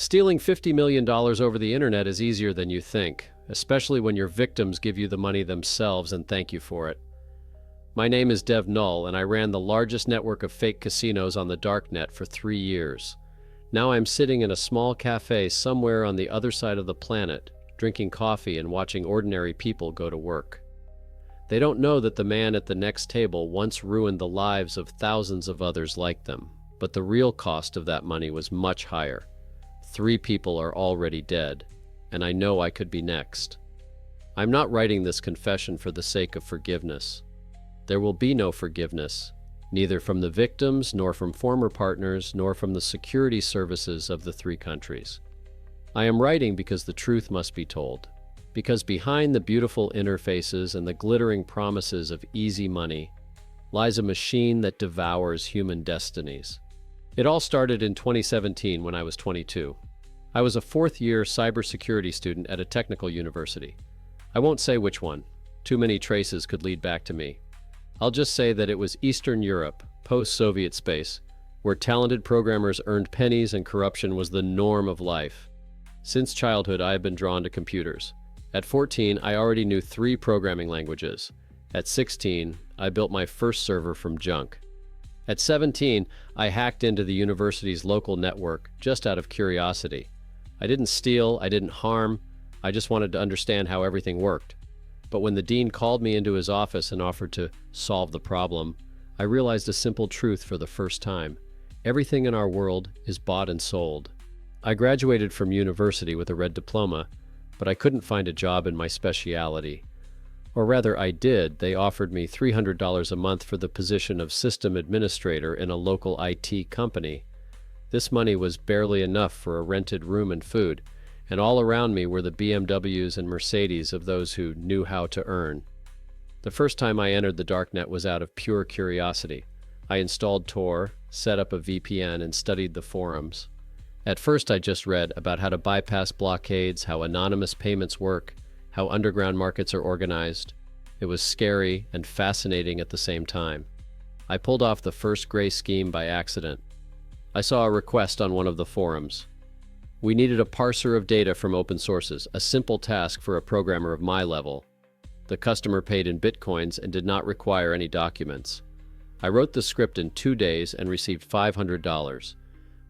Stealing $50 million over the internet is easier than you think, especially when your victims give you the money themselves and thank you for it. My name is Dev Null, and I ran the largest network of fake casinos on the Darknet for 3 years. Now I'm sitting in a small cafe somewhere on the other side of the planet, drinking coffee and watching ordinary people go to work. They don't know that the man at the next table once ruined the lives of thousands of others like them, but the real cost of that money was much higher. 3 people are already dead, and I know I could be next. I'm not writing this confession for the sake of forgiveness. There will be no forgiveness, neither from the victims, nor from former partners, nor from the security services of the 3 countries. I am writing because the truth must be told, because behind the beautiful interfaces and the glittering promises of easy money lies a machine that devours human destinies. It all started in 2017 when I was 22. I was a 4th-year cybersecurity student at a technical university. I won't say which one. Too many traces could lead back to me. I'll just say that it was Eastern Europe, post-Soviet space, where talented programmers earned pennies and corruption was the norm of life. Since childhood, I have been drawn to computers. At 14, I already knew 3 programming languages. At 16, I built my first server from junk. At 17, I hacked into the university's local network just out of curiosity. I didn't steal, I didn't harm, I just wanted to understand how everything worked. But when the dean called me into his office and offered to solve the problem, I realized a simple truth for the first time. Everything in our world is bought and sold. I graduated from university with a red diploma, but I couldn't find a job in my specialty. Or rather, I did. They offered me $300 a month for the position of system administrator in a local IT company. This money was barely enough for a rented room and food, and all around me were the BMWs and Mercedes of those who knew how to earn. The first time I entered the Darknet was out of pure curiosity. I installed Tor, set up a VPN, and studied the forums. At first, I just read about how to bypass blockades, how anonymous payments work, how underground markets are organized. It was scary and fascinating at the same time. I pulled off the first gray scheme by accident. I saw a request on one of the forums. We needed a parser of data from open sources, a simple task for a programmer of my level. The customer paid in bitcoins and did not require any documents. I wrote the script in 2 days and received $500,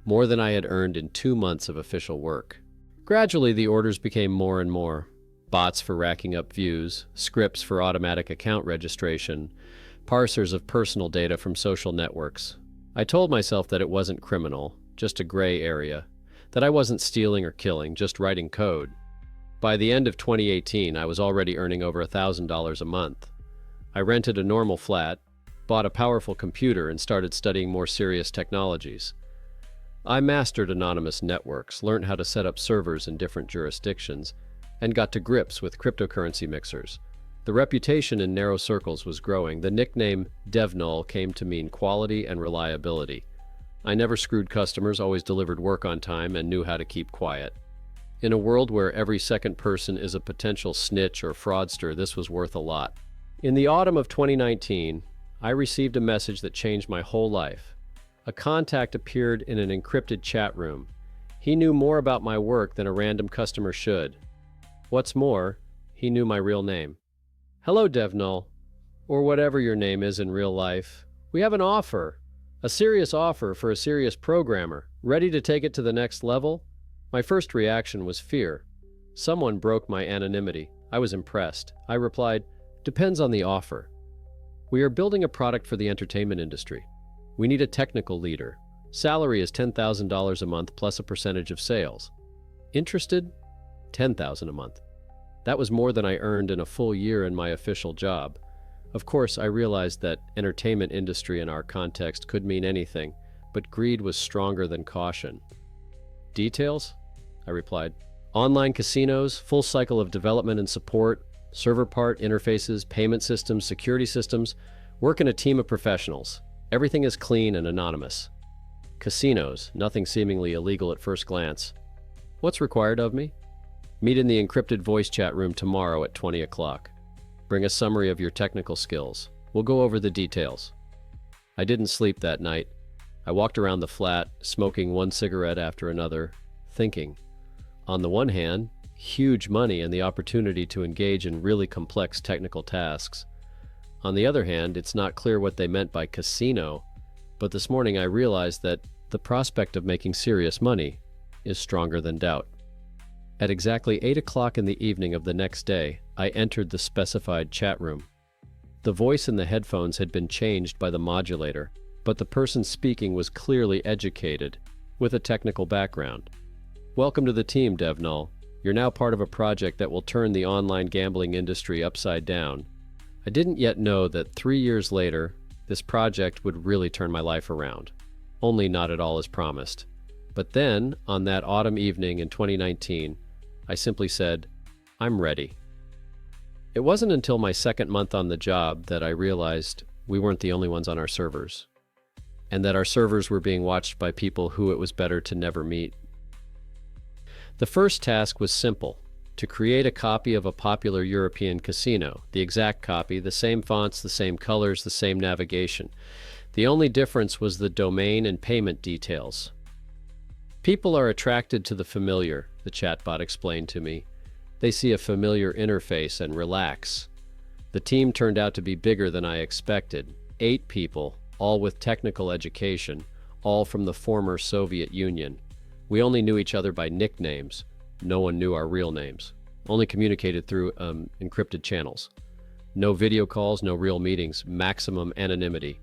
more than I had earned in 2 months of official work. Gradually, the orders became more and more. Bots for racking up views, scripts for automatic account registration, parsers of personal data from social networks. I told myself that it wasn't criminal, just a gray area, that I wasn't stealing or killing, just writing code. By the end of 2018, I was already earning over $1,000 a month. I rented a normal flat, bought a powerful computer, and started studying more serious technologies. I mastered anonymous networks, learned how to set up servers in different jurisdictions, and got to grips with cryptocurrency mixers. The reputation in narrow circles was growing. The nickname DevNull came to mean quality and reliability. I never screwed customers, always delivered work on time, and knew how to keep quiet. In a world where every second person is a potential snitch or fraudster, this was worth a lot. In the autumn of 2019, I received a message that changed my whole life. A contact appeared in an encrypted chat room. He knew more about my work than a random customer should. What's more, he knew my real name. Hello, DevNull, or whatever your name is in real life. We have an offer, a serious offer for a serious programmer. Ready to take it to the next level? My first reaction was fear. Someone broke my anonymity. I was impressed. I replied, "Depends on the offer. We are building a product for the entertainment industry. We need a technical leader. Salary is $10,000 a month plus a percentage of sales. Interested? $10,000 a month." That was more than I earned in a full year in my official job. Of course, I realized that entertainment industry in our context could mean anything, but greed was stronger than caution. Details? I replied. Online casinos, full cycle of development and support, server part, interfaces, payment systems, security systems, work in a team of professionals. Everything is clean and anonymous. Casinos, nothing seemingly illegal at first glance. What's required of me? Meet in the encrypted voice chat room tomorrow at 20 o'clock. Bring a summary of your technical skills. We'll go over the details. I didn't sleep that night. I walked around the flat, smoking one cigarette after another, thinking. On the one hand, huge money and the opportunity to engage in really complex technical tasks. On the other hand, it's not clear what they meant by casino, but this morning I realized that the prospect of making serious money is stronger than doubt. At exactly 8 o'clock in the evening of the next day, I entered the specified chat room. The voice in the headphones had been changed by the modulator, but the person speaking was clearly educated, with a technical background. "Welcome to the team, DevNull. You're now part of a project that will turn the online gambling industry upside down." I didn't yet know that 3 years later, this project would really turn my life around, only not at all as promised. But then, on that autumn evening in 2019, I simply said, "I'm ready." It wasn't until my second month on the job that I realized we weren't the only ones on our servers, and that our servers were being watched by people who it was better to never meet. The first task was simple: to create a copy of a popular European casino, the exact copy, the same fonts, the same colors, the same navigation. The only difference was the domain and payment details. "People are attracted to the familiar," the chatbot explained to me. "They see a familiar interface and relax." The team turned out to be bigger than I expected. 8 people, all with technical education, all from the former Soviet Union. We only knew each other by nicknames. No one knew our real names. Only communicated through encrypted channels. No video calls, no real meetings, maximum anonymity.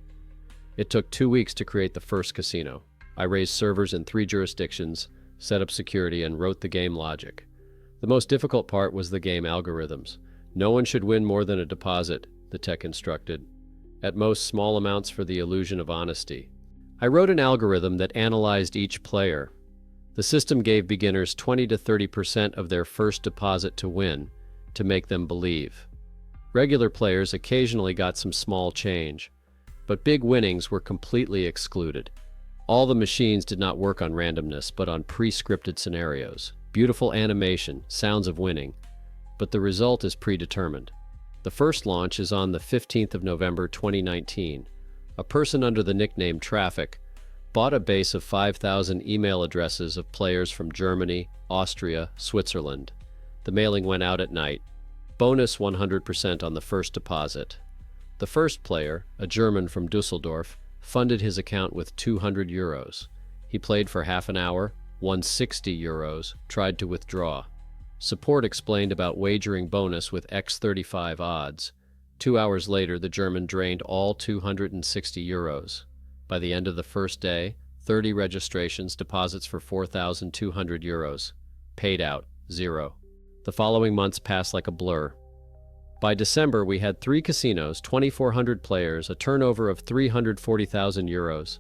It took 2 weeks to create the first casino. I raised servers in 3 jurisdictions, set up security, and wrote the game logic. The most difficult part was the game algorithms. No one should win more than a deposit, the tech instructed. At most, small amounts for the illusion of honesty. I wrote an algorithm that analyzed each player. The system gave beginners 20 to 30% of their first deposit to win, to make them believe. Regular players occasionally got some small change, but big winnings were completely excluded. All the machines did not work on randomness, but on pre-scripted scenarios. Beautiful animation, sounds of winning, but the result is predetermined. The first launch is on the 15th of November 2019. A person under the nickname Traffic bought a base of 5,000 email addresses of players from Germany, Austria, Switzerland. The mailing went out at night. Bonus 100% on the first deposit. The first player, a German from Dusseldorf, funded his account with 200 euros. He played for half an hour, won 60 euros, tried to withdraw. Support explained about wagering bonus with x35 odds. 2 hours later, the German drained all 260 euros. By the end of the first day, 30 registrations, deposits for 4,200 euros. Paid out, 0. The following months passed like a blur. By December, we had 3 casinos, 2,400 players, a turnover of 340,000 euros.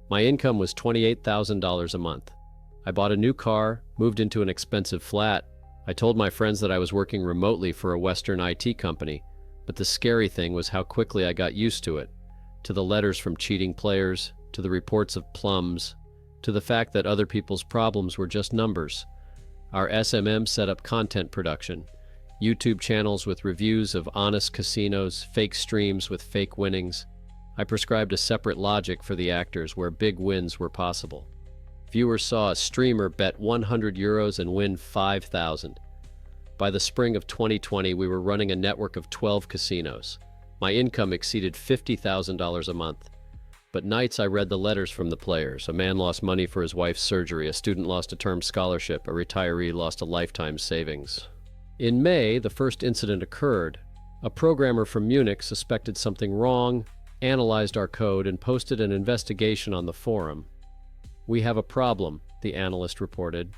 My income was $28,000 a month. I bought a new car, moved into an expensive flat. I told my friends that I was working remotely for a Western IT company, but the scary thing was how quickly I got used to it. To the letters from cheating players, to the reports of plums, to the fact that other people's problems were just numbers. Our SMM set up content production. YouTube channels with reviews of honest casinos, fake streams with fake winnings. I prescribed a separate logic for the actors where big wins were possible. Viewers saw a streamer bet 100 euros and win 5,000. By the spring of 2020, we were running a network of 12 casinos. My income exceeded $50,000 a month. But nights I read the letters from the players. A man lost money for his wife's surgery, a student lost a term scholarship, a retiree lost a lifetime savings. In May, the first incident occurred. A programmer from Munich suspected something wrong, analyzed our code, and posted an investigation on the forum. "We have a problem," the analyst reported.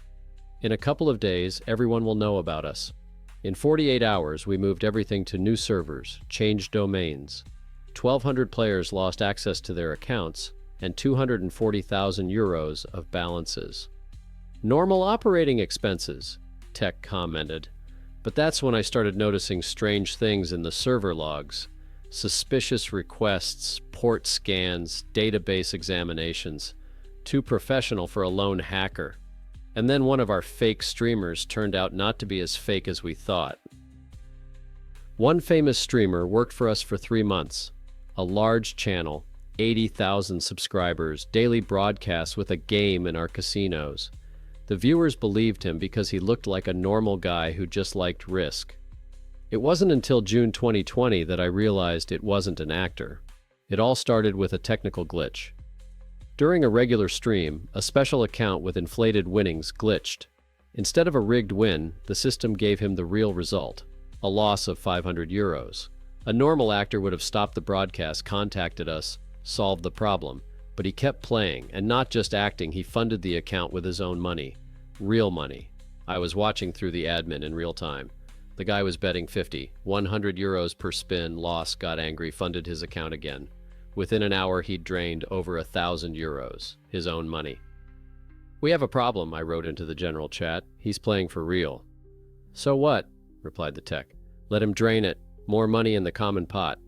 "In a couple of days, everyone will know about us." In 48 hours, we moved everything to new servers, changed domains. 1,200 players lost access to their accounts, and 240,000 euros of balances. "Normal operating expenses," Tech commented. But that's when I started noticing strange things in the server logs. Suspicious requests, port scans, database examinations. Too professional for a lone hacker. And then one of our fake streamers turned out not to be as fake as we thought. One famous streamer worked for us for 3 months. A large channel, 80,000 subscribers, daily broadcasts with a game in our casinos. The viewers believed him because he looked like a normal guy who just liked risk. It wasn't until June 2020 that I realized it wasn't an actor. It all started with a technical glitch. During a regular stream, a special account with inflated winnings glitched. Instead of a rigged win, the system gave him the real result, a loss of 500 euros. A normal actor would have stopped the broadcast, contacted us, solved the problem, but he kept playing, and not just acting, he funded the account with his own money. Real money. I was watching through the admin in real time. The guy was betting 50, 100 euros per spin, lost, got angry, funded his account again. Within an hour, he'd drained over 1,000 euros, his own money. "We have a problem," I wrote into the general chat. "He's playing for real." "So what?" replied the tech. "Let him drain it. More money in the common pot."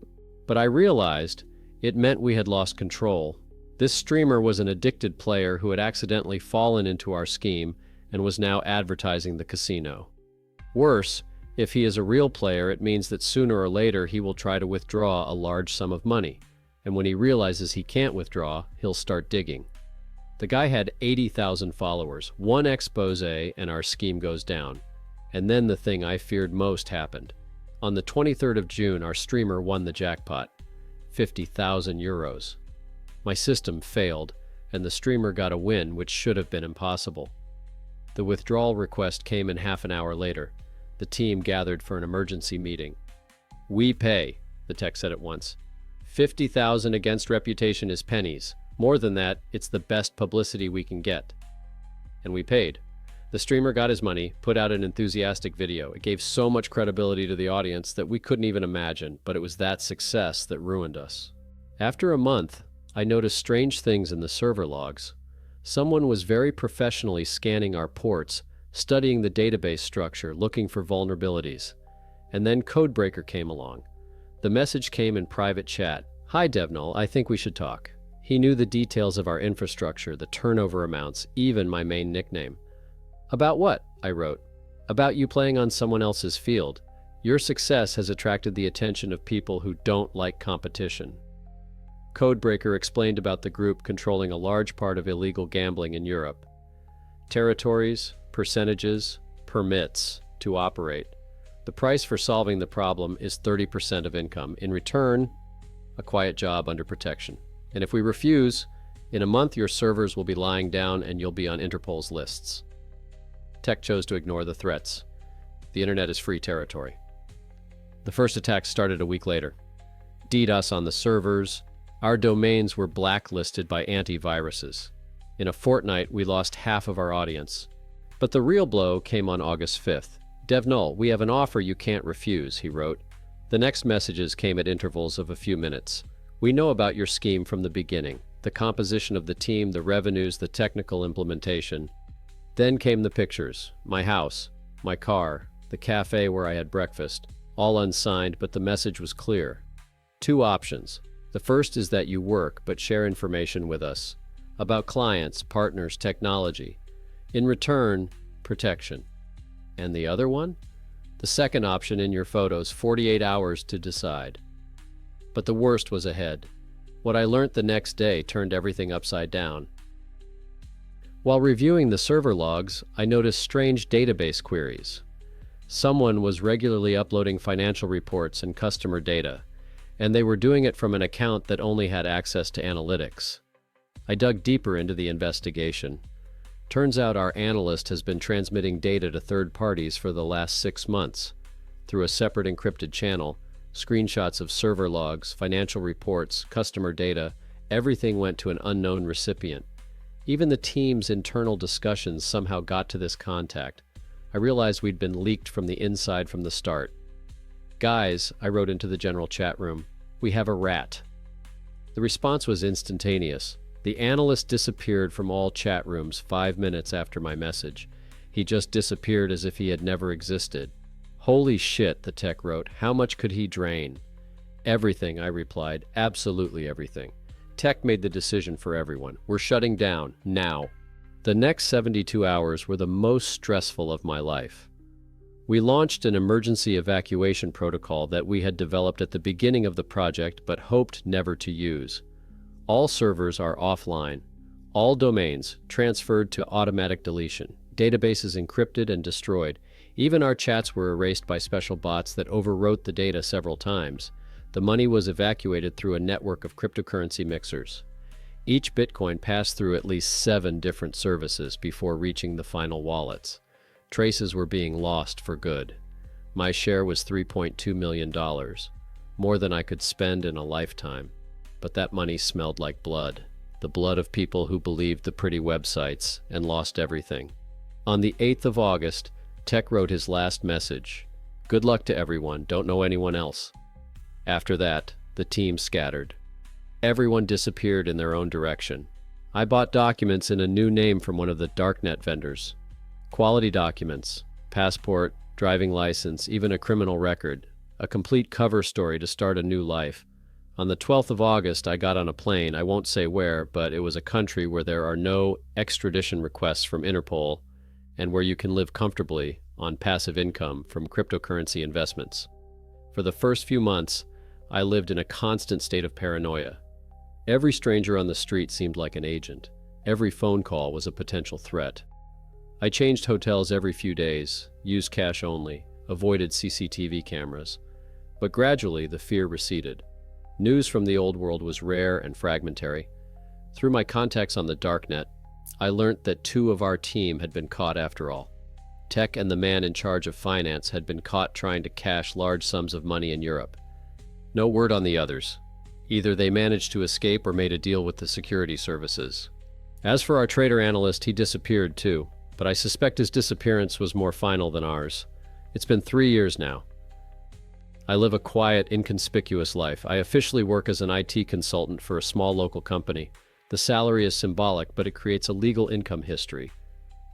But I realized it meant we had lost control. This streamer was an addicted player who had accidentally fallen into our scheme and was now advertising the casino. Worse, if he is a real player, it means that sooner or later he will try to withdraw a large sum of money. And when he realizes he can't withdraw, he'll start digging. The guy had 80,000 followers, one expose, and our scheme goes down. And then the thing I feared most happened. On the 23rd of June, our streamer won the jackpot, 50,000 euros. My system failed, and the streamer got a win which should have been impossible. The withdrawal request came in half an hour later. The team gathered for an emergency meeting. "We pay," the tech said at once. 50,000 against reputation is pennies. More than that, it's the best publicity we can get. And we paid. The streamer got his money, put out an enthusiastic video. It gave so much credibility to the audience that we couldn't even imagine, but it was that success that ruined us. After a month, I noticed strange things in the server logs. Someone was very professionally scanning our ports, studying the database structure, looking for vulnerabilities. And then Codebreaker came along. The message came in private chat. "Hi DevNull, I think we should talk." He knew the details of our infrastructure, the turnover amounts, even my main nickname. "About what?" I wrote. "About you playing on someone else's field. Your success has attracted the attention of people who don't like competition." Codebreaker explained about the group controlling a large part of illegal gambling in Europe. Territories, percentages, permits to operate. The price for solving the problem is 30% of income. In return, a quiet job under protection. And if we refuse, in a month your servers will be lying down and you'll be on Interpol's lists. Tech chose to ignore the threats. The internet is free territory. The first attack started a week later. DDoS on the servers. Our domains were blacklisted by antiviruses. In a fortnight, we lost half of our audience. But the real blow came on August 5th. "DevNull, we have an offer you can't refuse," he wrote. The next messages came at intervals of a few minutes. "We know about your scheme from the beginning, the composition of the team, the revenues, the technical implementation." Then came the pictures, my house, my car, the cafe where I had breakfast, all unsigned, but the message was clear. 2 options. The first is that you work but share information with us about clients, partners, technology. In return, protection. And the other one? The second option in your photos, 48 hours to decide. But the worst was ahead. What I learned the next day turned everything upside down. While reviewing the server logs, I noticed strange database queries. Someone was regularly uploading financial reports and customer data, and they were doing it from an account that only had access to analytics. I dug deeper into the investigation. Turns out our analyst has been transmitting data to third parties for the last 6 months. Through a separate encrypted channel, screenshots of server logs, financial reports, customer data, everything went to an unknown recipient. Even the team's internal discussions somehow got to this contact. I realized we'd been leaked from the inside from the start. "Guys," I wrote into the general chat room, "we have a rat." The response was instantaneous. The analyst disappeared from all chat rooms 5 minutes after my message. He just disappeared as if he had never existed. "Holy shit," the tech wrote. "How much could he drain?" "Everything," I replied. "Absolutely everything." Tech made the decision for everyone. We're shutting down, now. The next 72 hours were the most stressful of my life. We launched an emergency evacuation protocol that we had developed at the beginning of the project but hoped never to use. All servers are offline. All domains transferred to automatic deletion. Databases encrypted and destroyed. Even our chats were erased by special bots that overwrote the data several times. The money was evacuated through a network of cryptocurrency mixers. Each Bitcoin passed through at least 7 different services before reaching the final wallets. Traces were being lost for good. My share was $3.2 million, more than I could spend in a lifetime. But that money smelled like blood. The blood of people who believed the pretty websites and lost everything. On the 8th of August, Tech wrote his last message. Good luck to everyone, don't know anyone else. After that, the team scattered. Everyone disappeared in their own direction. I bought documents in a new name from one of the Darknet vendors. Quality documents, passport, driving license, even a criminal record, a complete cover story to start a new life. On the 12th of August, I got on a plane, I won't say where, but it was a country where there are no extradition requests from Interpol and where you can live comfortably on passive income from cryptocurrency investments. For the first few months, I lived in a constant state of paranoia. Every stranger on the street seemed like an agent. Every phone call was a potential threat. I changed hotels every few days, used cash only, avoided CCTV cameras. But gradually, the fear receded. News from the old world was rare and fragmentary. Through my contacts on the Darknet, I learned that 2 of our team had been caught after all. Tech and the man in charge of finance had been caught trying to cash large sums of money in Europe. No word on the others. Either they managed to escape or made a deal with the security services. As for our trader analyst, he disappeared too, but I suspect his disappearance was more final than ours. It's been 3 years now. I live a quiet, inconspicuous life. I officially work as an IT consultant for a small local company. The salary is symbolic, but it creates a legal income history.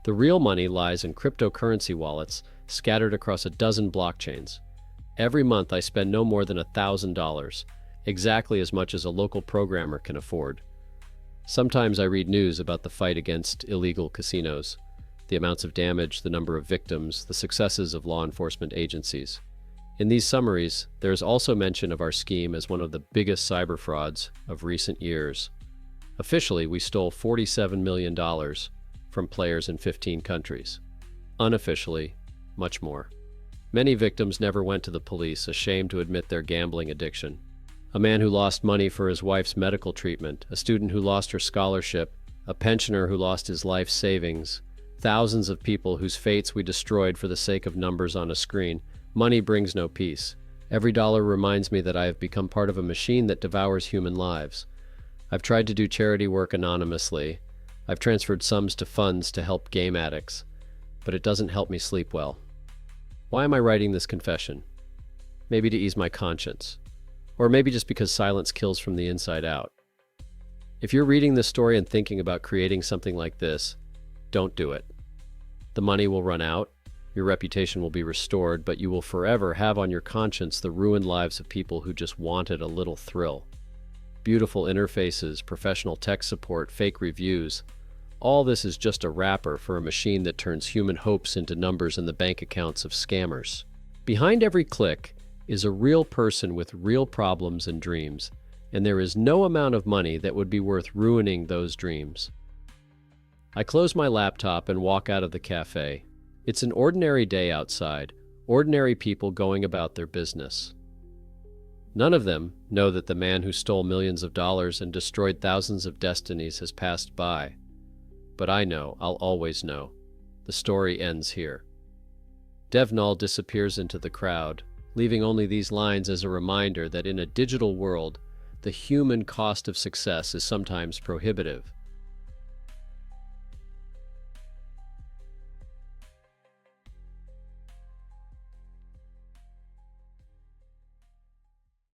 The real money lies in cryptocurrency wallets scattered across a dozen blockchains. Every month I spend no more than $1,000, exactly as much as a local programmer can afford. Sometimes I read news about the fight against illegal casinos, the amounts of damage, the number of victims, the successes of law enforcement agencies. In these summaries, there is also mention of our scheme as one of the biggest cyber frauds of recent years. Officially, we stole $47 million from players in 15 countries. Unofficially, much more. Many victims never went to the police, ashamed to admit their gambling addiction. A man who lost money for his wife's medical treatment, a student who lost her scholarship, a pensioner who lost his life savings, thousands of people whose fates we destroyed for the sake of numbers on a screen. Money brings no peace. Every dollar reminds me that I have become part of a machine that devours human lives. I've tried to do charity work anonymously. I've transferred sums to funds to help game addicts, but it doesn't help me sleep well. Why am I writing this confession? Maybe to ease my conscience. Or maybe just because silence kills from the inside out. If you're reading this story and thinking about creating something like this, don't do it. The money will run out, your reputation will be restored, but you will forever have on your conscience the ruined lives of people who just wanted a little thrill. Beautiful interfaces, professional tech support, fake reviews. All this is just a wrapper for a machine that turns human hopes into numbers in the bank accounts of scammers. Behind every click is a real person with real problems and dreams, and there is no amount of money that would be worth ruining those dreams. I close my laptop and walk out of the cafe. It's an ordinary day outside, ordinary people going about their business. None of them know that the man who stole millions of dollars and destroyed thousands of destinies has passed by. But I know, I'll always know. The story ends here. Dev Null disappears into the crowd, leaving only these lines as a reminder that in a digital world, the human cost of success is sometimes prohibitive.